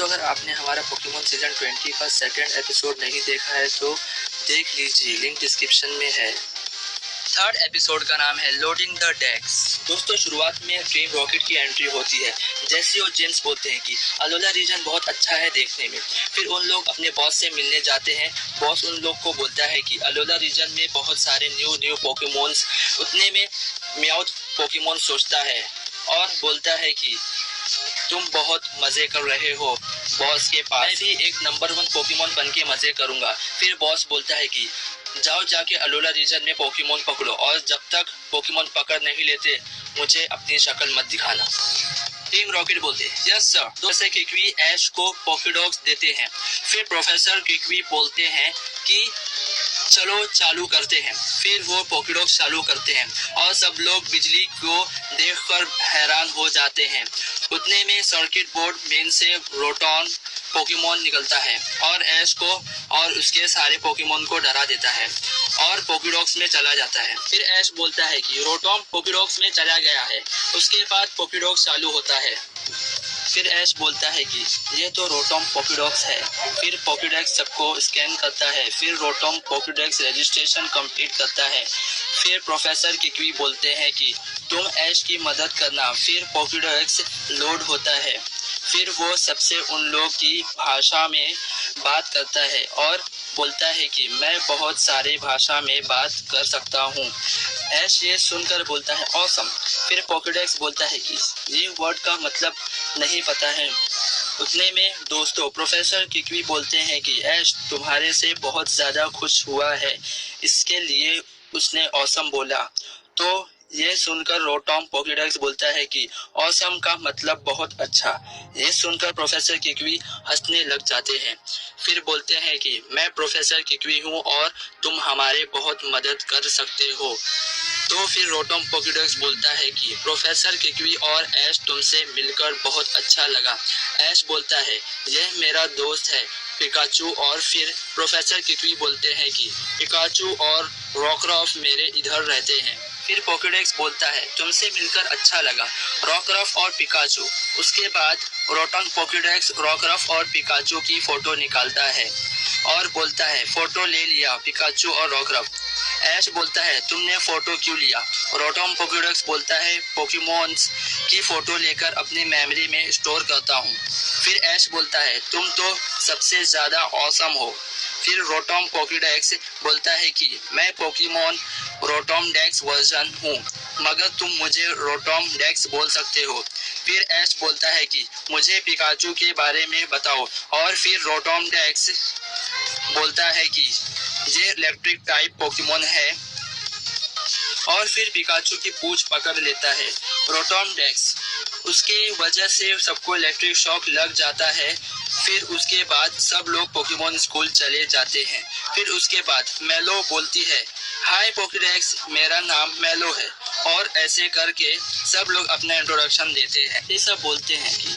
दोस्तों, अगर आपने हमारा पोकेमॉन सीजन 20 का सेकंड एपिसोड नहीं देखा है तो देख लीजिए, लिंक डिस्क्रिप्शन में है। थर्ड एपिसोड का नाम है लोडिंग द डेक्स। दोस्तों, शुरुआत में टीम रॉकेट की एंट्री होती है। जैसी और जेम्स बोलते हैं कि अलोला रीजन बहुत अच्छा है देखने में। फिर उन लोग अपने बॉस से मिलने जाते हैं। बॉस उन लोग को बोलता है कि अलोला रीजन में बहुत सारे न्यू पोकेमॉन्स। उतने में म्याउथ पोकेमॉन सोचता है और बोलता है कि तुम बहुत मजे कर रहे हो बॉस के पास। मैं भी एक नंबर 1 पोकेमॉन बन के मजे करूंगा। फिर बॉस बोलता है कि जाओ जाके अलोला रीजन में पोकेमॉन पकड़ो और जब तक पोकेमॉन पकड़ नहीं लेते मुझे अपनी शक्ल मत दिखाना। टीम रॉकेट बोलते यस सर। दोस्त किकवी ऐश को पोकेडॉक्स देते हैं। फिर प्रोफेसर किकवी बोलते हैं कि चलो चालू करते हैं। फिर वो पोकेडॉक्स चालू करते हैं और सब लोग बिजली को देखकर हैरान हो जाते हैं। उतने में सर्किट बोर्ड मेन से रोटॉन पोकेमॉन निकलता है और ऐश को और उसके सारे पोकेमॉन को डरा देता है और पोकेडॉक्स में चला जाता है। फिर ऐश बोलता है कि रोटॉन पोकेडॉक्स में चला गया है। उसके बाद पोकेडॉक्स चालू होता है। फिर ऐश बोलता है कि ये तो रोटॉम पोकेडॉक्स है। फिर पोकेडेक्स सबको स्कैन करता है। फिर रोटॉम पोकेडेक्स रजिस्ट्रेशन कंप्लीट करता है। फिर प्रोफेसर किकवी बोलते हैं कि तुम ऐश की मदद करना। फिर पोकेडेक्स लोड होता है। फिर वो सबसे उन लोग की भाषा में बात करता है और बोलता है कि मैं बहुत सारे भाषा में बात कर सकता हूँ। ऐश ये सुनकर बोलता है ऑसम। फिर पोकेडेक्स बोलता है कि ये वर्ड का मतलब नहीं पता है। उतने में दोस्तों प्रोफेसर किकवी बोलते हैं कि ऐश तुम्हारे से बहुत ज़्यादा खुश हुआ है, इसके लिए उसने ऑसम बोला। तो ये सुनकर रोटॉम पोकेडेक्स बोलता है कि ऑसम का मतलब बहुत अच्छा। ये सुनकर प्रोफेसर किकवी हंसने लग जाते हैं। फिर बोलते हैं कि मैं प्रोफेसर किकवी हूँ और तुम हमारे बहुत मदद कर सकते हो। तो फिर रोटॉम पोकेडेक्स बोलता है कि प्रोफेसर किकवी और ऐश तुमसे मिलकर बहुत अच्छा लगा। ऐश बोलता है यह मेरा दोस्त है पिकाचू। और फिर प्रोफेसर किकवी बोलते हैं कि पिकाचू और रॉकरॉफ मेरे इधर रहते हैं। फिर पोकेडेक्स बोलता है तुमसे मिलकर अच्छा लगा रॉकरॉफ और पिकाचू। उसके बाद रोटॉन पोकेडेक्स रॉकरॉफ और पिकाचू की फोटो निकालता है और बोलता है फोटो ले लिया पिकाचू और रॉकरॉफ। ऐश बोलता है तुमने फोटो क्यों लिया? रोटॉम पोकेडेक्स बोलता है पोकेमॉन्स की फोटो लेकर अपनी मेमोरी में स्टोर करता हूँ। फिर ऐश बोलता है तुम तो सबसे ज़्यादा ऑसम हो। फिर रोटॉम पोकेडेक्स बोलता है कि मैं पोकेमॉन रोटॉम डेक्स वर्जन हूँ, मगर तुम मुझे रोटॉम डेक्स बोल सकते हो। फिर ऐश बोलता है कि मुझे पिकाचू के बारे में बताओ। और फिर रोटॉम डेक्स बोलता है कि ये इलेक्ट्रिक टाइप पोकेमॉन है। और फिर पिकाचू की पूंछ पकड़ लेता है रोटॉम डेक्स। उसके वजह से सबको इलेक्ट्रिक शॉक लग जाता है। फिर उसके बाद सब लोग पोकेमॉन स्कूल चले जाते हैं। फिर उसके बाद मेलो बोलती है हाय पोकेडेक्स, मेरा नाम मेलो है। और ऐसे करके सब लोग अपना इंट्रोडक्शन देते हैं। ये सब बोलते हैं कि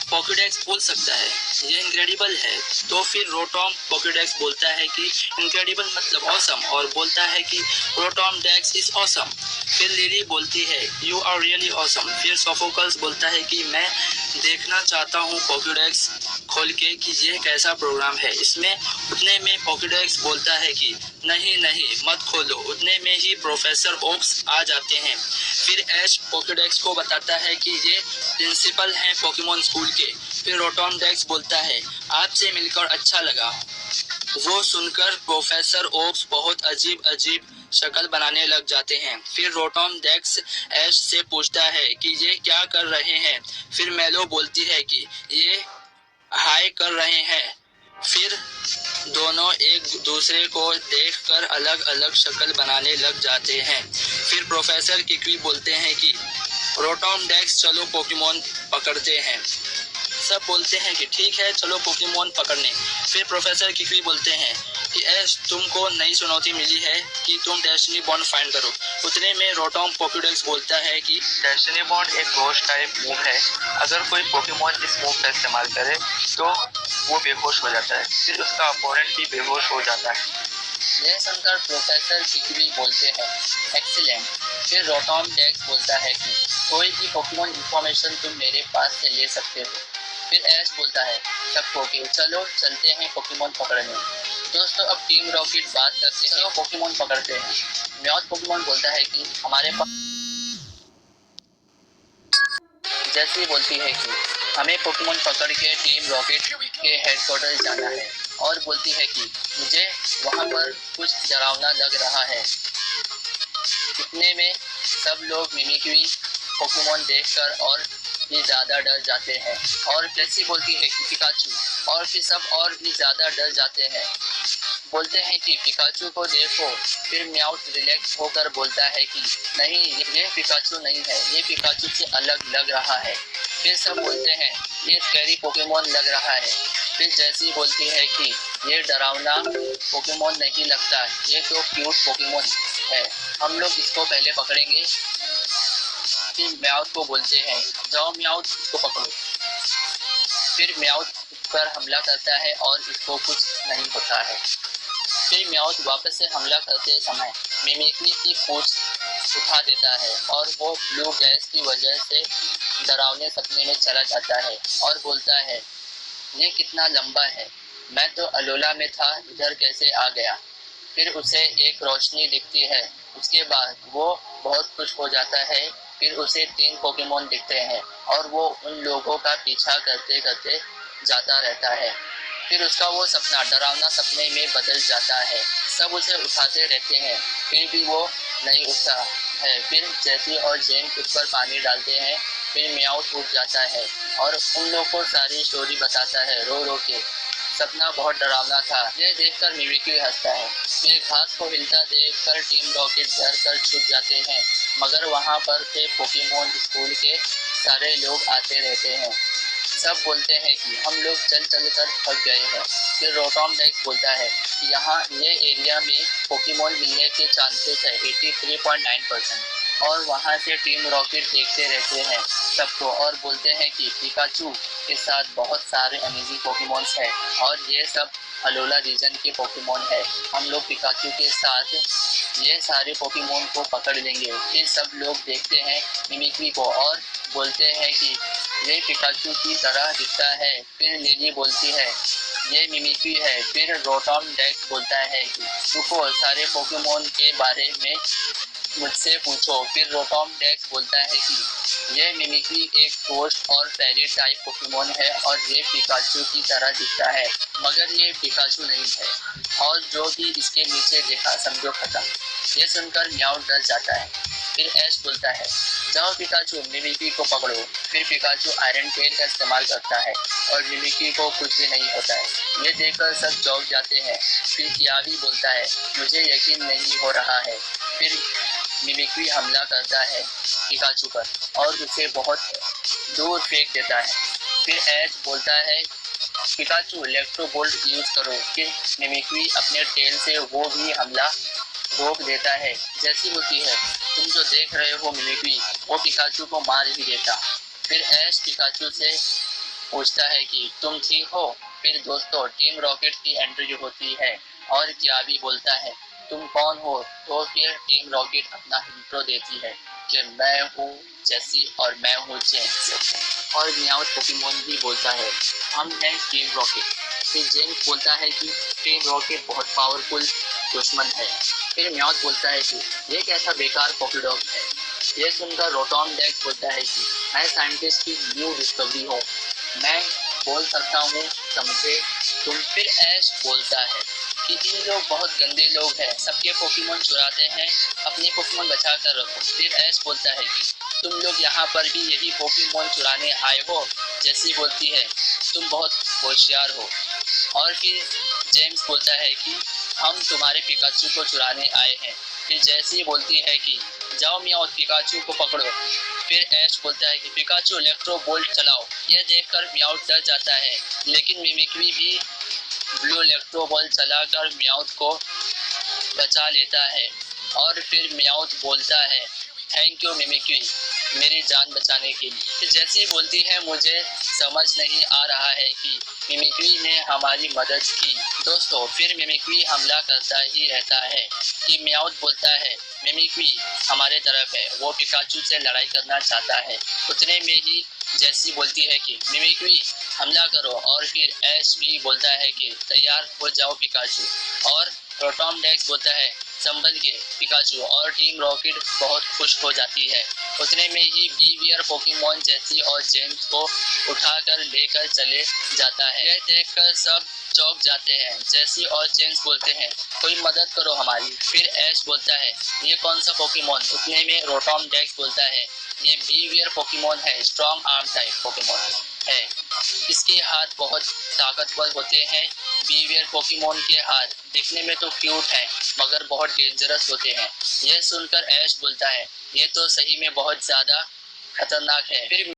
पोकेडेक्स बोल सकता है ये इनक्रेडिबल है। तो फिर रोटॉम पोकेडेक्स बोलता है कि इनक्रेडिबल मतलब ऑसम और बोलता है कि रोटॉम डेक्स इज ऑसम। फिर लिली बोलती है यू आर रियली ऑसम। फिर सोफोकल्स बोलता है कि मैं देखना चाहता हूँ पोकेडेक्स खोल के कि ये कैसा प्रोग्राम है इसमें। उतने में पोकेडेक्स बोलता है कि नहीं नहीं मत खोलो। उतने में ही प्रोफेसर ओक्स आ जाते हैं। फिर ऐश पोकेडेक्स को बताता है कि ये प्रिंसिपल हैं पोकेमॉन स्कूल के। फिर रोटॉम डेक्स बोलता है आपसे मिलकर अच्छा लगा। वो सुनकर प्रोफेसर ओक्स बहुत अजीब अजीब शक्ल बनाने लग जाते हैं। फिर रोटॉम डेक्स ऐश से पूछता है कि ये क्या कर रहे हैं। फिर मेलो बोलती है कि ये हाय कर रहे हैं। फिर दोनों एक दूसरे को देखकर अलग अलग शक्ल बनाने लग जाते हैं। फिर प्रोफेसर किकवी बोलते हैं कि रोटॉम डेक्स चलो पोकेमॉन पकड़ते हैं। सब बोलते हैं कि ठीक है चलो पोकेमॉन पकड़ने। फिर प्रोफेसर किकवी बोलते हैं कि ऐश तुमको नई चुनौती मिली है कि तुम डेस्टिनी बॉन्ड फाइंड करो। उतने में रोटॉम पोकेडेक्स बोलता है कि डेस्टिनी बॉन्ड एक घोष टाइप मूव है। अगर कोई पोकेमॉन इस मूव का इस्तेमाल करे तो वो बेहोश हो जाता है। फिर उसका अपोनेंट भी बेहोश हो जाता है। यह सुनकर प्रोफेसर किकवी बोलते हैं एक्सीलेंट। फिर रोटॉम डेक्स बोलता है कि कोई भी पोकेमॉन इंफॉर्मेशन तुम मेरे पास से ले सकते हो। फिर ऐश बोलता है सबको कि चलो चलते हैं पोकेमोन पकड़ने। दोस्तों अब टीम रॉकेट बात करते हैं, चलो पोकेमोन पकड़ते हैं। म्याउथ पोकेमोन बोलता है कि हमारे पास, जैसी बोलती है कि हमें पोकेमोन पकड़ के टीम रॉकेट के हेडक्वार्टर जाना है, और बोलती है कि मुझे वहाँ पर कुछ डरावना लग रहा है। इतने में सब लोग मिमिक्री पोकेमोन देखकर और भी ज़्यादा डर जाते हैं, और जैसी बोलती है कि पिकाचू, और फिर सब और भी ज़्यादा डर जाते हैं। बोलते हैं कि पिकाचू को देखो। फिर म्याउथ रिलैक्स होकर बोलता है कि नहीं, ये पिकाचू नहीं है, ये पिकाचू से अलग लग रहा है। फिर सब बोलते हैं ये स्कैरी पोकेमोन लग रहा है। फिर जैसी बोलती है कि ये डरावना पोकेमोन नहीं लगता, ये तो क्यूट पोकेमोन है, हम लोग इसको पहले पकड़ेंगे। फिर म्याउथ को बोलते हैं जाओ म्याउथ, इसको पकड़ो। फिर म्याउथ पर हमला करता है और इसको कुछ नहीं होता है। फिर म्याउथ वापस से हमला करते समय मिमिक्री की पूंछ उठा देता है, और वो ब्लू गैस की वजह से डरावने सपने में चला जाता है, और बोलता है ये कितना लंबा है, मैं तो अलोला में था, इधर कैसे आ गया। फिर उसे एक रोशनी दिखती है, उसके बाद वो बहुत खुश हो जाता है। फिर उसे 3 पोकेमोन दिखते हैं, और वो उन लोगों का पीछा करते करते जाता रहता है। फिर उसका वो सपना डरावना सपने में बदल जाता है। सब उसे उठाते रहते हैं, फिर भी वो नहीं उठता है। फिर जैसी और जेन उस पर पानी डालते हैं। फिर म्याउथ उठ जाता है और उन लोगों को सारी स्टोरी बताता है रो रो के। सपना बहुत डरावना था, ये देखकर मिमिक्री हंसता है। फिर घास को हिलता देखकर टीम रॉकेट डर कर छुप जाते हैं, मगर वहाँ पर से पोकेमोन स्कूल के सारे लोग आते रहते हैं। सब बोलते हैं कि हम लोग चल चल कर थक गए हैं। फिर रोटॉम डेक्स बोलता है कि यहाँ ये एरिया में पोकेमोन मिलने के चांसेस है 83.9%, और वहाँ से टीम रॉकेट देखते रहते हैं सबको, और बोलते हैं कि पिकाचू के साथ बहुत सारे अमेजिंग पोकेमोन्स हैं, और ये सब अलोला रीजन के पोकेमोन है। हम लोग पिकाचू के साथ ये सारे पोकेमोन को पकड़ लेंगे। फिर सब लोग देखते हैं मिमिक्री को और बोलते हैं कि ये पिकाचू की तरह दिखता है। फिर लिली बोलती है ये मिमिक्री है। फिर रोटॉम डेक्स बोलता है कि रुको, सारे पोकेमोन के बारे में मुझसे पूछो। फिर रोटॉम डेक्स बोलता है कि ये मिमिक्री एक घोस्ट और फेरी टाइप पोकेमोन है, और ये पिकाचू की तरह दिखता है, मगर ये पिकाचू नहीं है, और जो भी इसके नीचे देखा समझो खत्म। ये सुनकर म्याऊ डर जाता है। फिर ऐश बोलता है जाओ पिकाचू, मिमिक्री को पकड़ो। फिर पिकाचू आयरन टेल का इस्तेमाल करता है और मिमिक्री को कुछ भी नहीं होता है। ये देखकर सब चौंक जाते हैं। फिर कियावी बोलता है मुझे यकीन नहीं हो रहा है। फिर मिमिक्री हमला करता है पिकाचू पर और उसे बहुत दूर फेंक देता है। फिर ऐश बोलता है पिकाचू इलेक्ट्रो बोल्ट यूज करो। फिर मिमिक्री अपने टेल से वो भी हमला रोक देता है। जैसी होती है तुम जो देख रहे हो मिमिक्री, वो पिकाचू को मार ही देता। फिर ऐश पिकाचू से पूछता है कि तुम ठीक हो। फिर दोस्तों टीम रॉकेट की एंट्री होती है और कियावी बोलता है तुम कौन हो। तो फिर टीम रॉकेट अपना इंट्रो देती है कि मैं हूँ जेसी और मैं हूँ जेम्स, और म्याऊ पोकेमोन भी बोलता है हम हैं टीम रॉकेट। फिर जेम्स बोलता है कि टीम रॉकेट बहुत पावरफुल दुश्मन है। फिर म्याऊ बोलता है कि ये कैसा बेकार पोकेडॉग है। ये सुनकर रोटॉम डेक्स बोलता है कि मैं साइंटिस्ट की न्यू डिस्कवरी हूँ, मैं बोल सकता हूँ समझे तुम। फिर ऐश बोलता है कि इन लोग बहुत गंदे लोग हैं, सबके पोकेमोन चुराते हैं, अपने पोकेमोन बचा कर रखो। फिर ऐश बोलता है कि तुम लोग यहाँ पर भी यही पोकेमोन चुराने आए हो। जैसी बोलती है तुम बहुत होशियार हो। और फिर जेम्स बोलता है कि हम तुम्हारे पिकाचू को चुराने आए हैं। फिर जैसी बोलती है कि जाओ म्याऊ पिकाचू को पकड़ो। फिर ऐश बोलता है कि पिकाचू इलेक्ट्रो बोल्ट चलाओ। यह देखकर म्याऊ डर जाता है, लेकिन मिमिक्री भी ब्लू इलेक्ट्रो बॉल चलाकर म्याऊ को बचा लेता है। और फिर म्याऊ बोलता है थैंक यू मिमिक्री, मेरी जान बचाने के लिए। जैसी बोलती है मुझे समझ नहीं आ रहा है कि मिमिक्री ने हमारी मदद की। दोस्तों फिर मिमिक्री हमला करता ही रहता है कि म्याऊ बोलता है मिमिक्री हमारे तरफ है, वो पिकाचू से लड़ाई करना चाहता है। उतने में ही जैसी बोलती है कि मिमिक्री हमला करो, और फिर ऐश भी बोलता है कि तैयार हो जाओ पिकाचू, और रोटॉम डेक्स बोलता है संभल के पिकाचू, और टीम रॉकेट बहुत खुश हो जाती है। उतने में ही बीवियर पोकेमॉन जेसी और जेम्स को उठाकर लेकर चले जाता है। यह देखकर सब चौंक जाते हैं। जेसी और जेम्स बोलते हैं कोई मदद करो हमारी। फिर ऐश बोलता है ये कौन सा पोकेमॉन। उतने में रोटॉम डेक्स बोलता है ये बीवियर पोकेमॉन है, स्ट्रॉन्ग आर्म टाइप पोकेमॉन है। इसके हाथ बहुत ताकतवर होते हैं। बीवियर पोकेमॉन के हाथ दिखने में तो क्यूट हैं, मगर बहुत डेंजरस होते हैं। यह सुनकर ऐश बोलता है ये तो सही में बहुत ज़्यादा खतरनाक है। फिर